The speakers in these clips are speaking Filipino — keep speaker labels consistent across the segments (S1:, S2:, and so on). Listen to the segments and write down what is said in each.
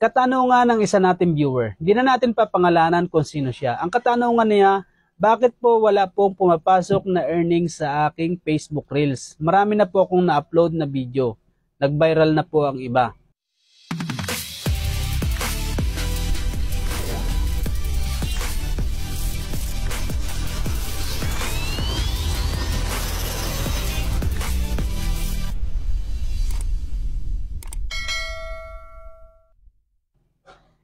S1: Katanungan ng isa nating viewer. Hindi na natin papangalanan kung sino siya. Ang katanungan niya, bakit po wala pong pumapasok na earnings sa aking Facebook Reels? Marami na po akong na-upload na video. Nag-viral na po ang iba.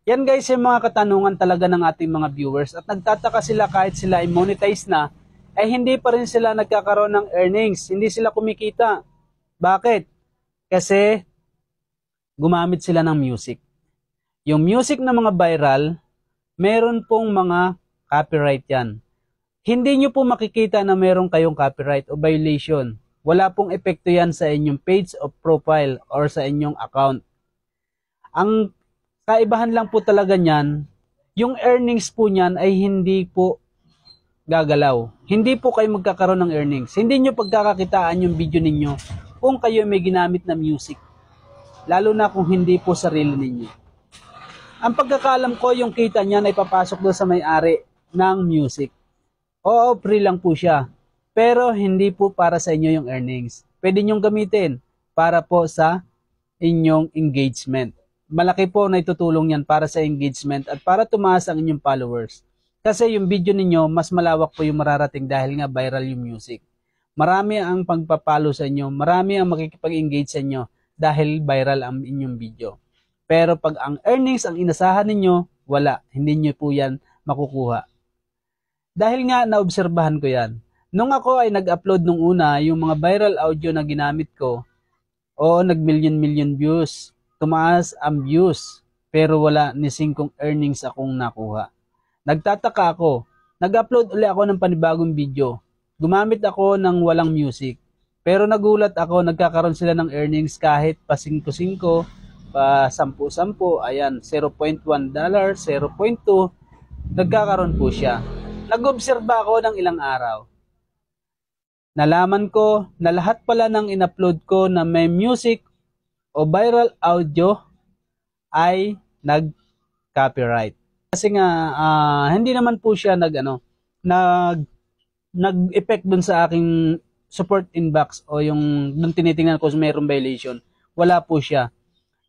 S1: Yan guys, yung mga katanungan talaga ng ating mga viewers at nagtataka sila kahit sila ay monetize na, ay hindi pa rin sila nagkakaroon ng earnings, hindi sila kumikita. Bakit? Kasi gumamit sila ng music. Yung music na mga viral, meron pong mga copyright yan. Hindi nyo po makikita na meron kayong copyright o violation. Wala pong epekto yan sa inyong page o profile or sa inyong account. Ang kaibahan lang po talaga niyan, yung earnings po niyan ay hindi po gagalaw. Hindi po kayo magkakaroon ng earnings. Hindi nyo pagkakakitaan yung video ninyo kung kayo may ginamit na music. Lalo na kung hindi po sarili ninyo. Ang pagkakalam ko, yung kita niyan ay papasok doon sa may-ari ng music. Oo, free lang po siya. Pero hindi po para sa inyo yung earnings. Pwede nyong gamitin para po sa inyong engagement. Malaki po na itutulong yan para sa engagement at para tumaas ang inyong followers. Kasi yung video ninyo, mas malawak po yung mararating dahil nga viral yung music. Marami ang pagpapalo sa inyo, marami ang makikipag-engage sa inyo dahil viral ang inyong video. Pero pag ang earnings ang inasahan ninyo, wala. Hindi nyo po yan makukuha. Dahil nga naobserbahan ko yan. Nung ako ay nag-upload nung una, yung mga viral audio na ginamit ko, oo, nag-million views. Tumaas ang views, pero wala ni singkong earnings akong nakuha. Nagtataka ako, nag-upload ulit ako ng panibagong video. Gumamit ako ng walang music. Pero nagulat ako, nagkakaroon sila ng earnings kahit pa 5-5, pa 10-10, ayan, $0.1, 0.2, nagkakaroon po siya. Nag-obserba ako ng ilang araw. Nalaman ko na lahat pala ng in-upload ko na may music o viral audio ay nag-copyright. Kasi nga hindi naman po siya nag-effect dun sa aking support inbox o yung dun tinitingnan ko kung mayroong violation. Wala po siya.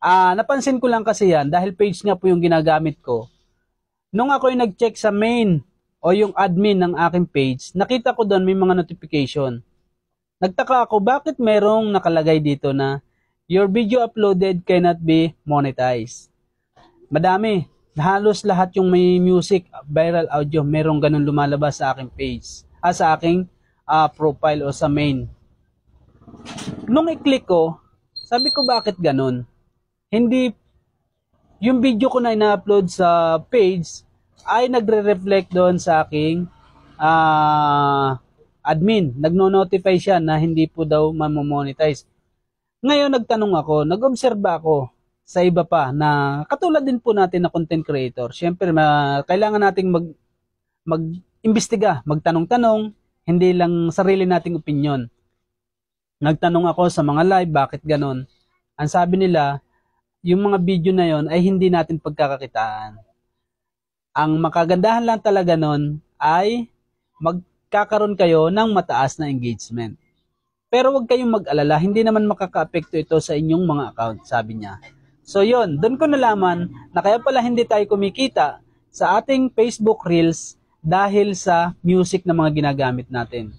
S1: Napansin ko lang kasi yan dahil page nga po yung ginagamit ko. Nung ako yung nag-check sa main o yung admin ng aking page, nakita ko doon may mga notification. Nagtaka ako bakit merong nakalagay dito na your video uploaded cannot be monetized. Madami. Halos lahat yung may music, viral audio, merong ganun lumalabas sa aking page. Sa aking profile o sa main. Nung i-click ko, sabi ko bakit ganun? Hindi, yung video ko na ina-upload sa page ay nagre-reflect doon sa aking admin. Nagno-notify siya na hindi po daw mamonetize. Ngayon nagtanong ako, nag-obserba ako sa iba pa na katulad din po natin na content creator. Siyempre, kailangan nating mag-imbestiga, magtanong-tanong, hindi lang sarili nating opinion. Nagtanong ako sa mga live, bakit ganon? Ang sabi nila, yung mga video na yon ay hindi natin pagkakakitaan. Ang makagandahan lang talaga nun ay magkakaroon kayo ng mataas na engagement. Pero huwag kayong mag-alala, hindi naman makaka-apekto ito sa inyong mga account, sabi niya. So yun, doon ko nalaman na kaya pala hindi tayo kumikita sa ating Facebook Reels dahil sa music na mga ginagamit natin.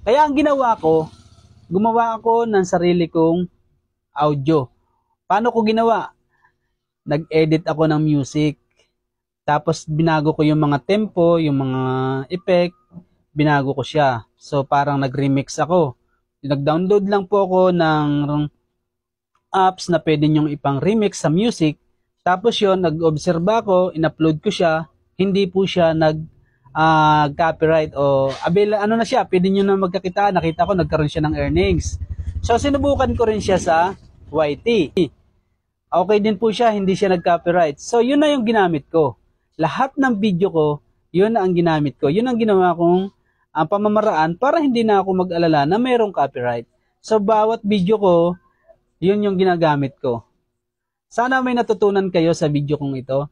S1: Kaya ang ginawa ko, gumawa ako ng sarili kong audio. Paano ko ginawa? Nag-edit ako ng music. Tapos binago ko yung mga tempo, yung mga effect, binago ko siya. So parang nag-remix ako. Nag-download lang po ako ng apps na pwede nyong ipang remix sa music. Tapos yon nag-obserba ko, in-upload ko siya. Hindi po siya nag-copyright o ano na siya, pwede nyo na magkakita. Nakita ko nagkaroon siya ng earnings. So sinubukan ko rin siya sa YT. Okay din po siya, hindi siya nag-copyright. So yun na yung ginamit ko. Lahat ng video ko, yun na ang ginamit ko. Yun ang ginawa kong pamamaraan para hindi na ako mag-alala na mayroong copyright. So bawat video ko, yun yung ginagamit ko. Sana may natutunan kayo sa video kong ito.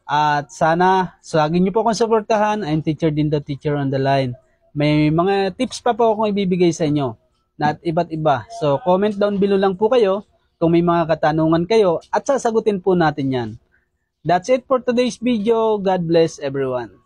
S1: At sana, lagi niyo po akong suportahan. I'm Teacher Dindo, Teacher on the Line. May mga tips pa po akong ibibigay sa inyo na iba't iba. So, comment down below lang po kayo kung may mga katanungan kayo at sasagutin po natin yan. That's it for today's video. God bless everyone.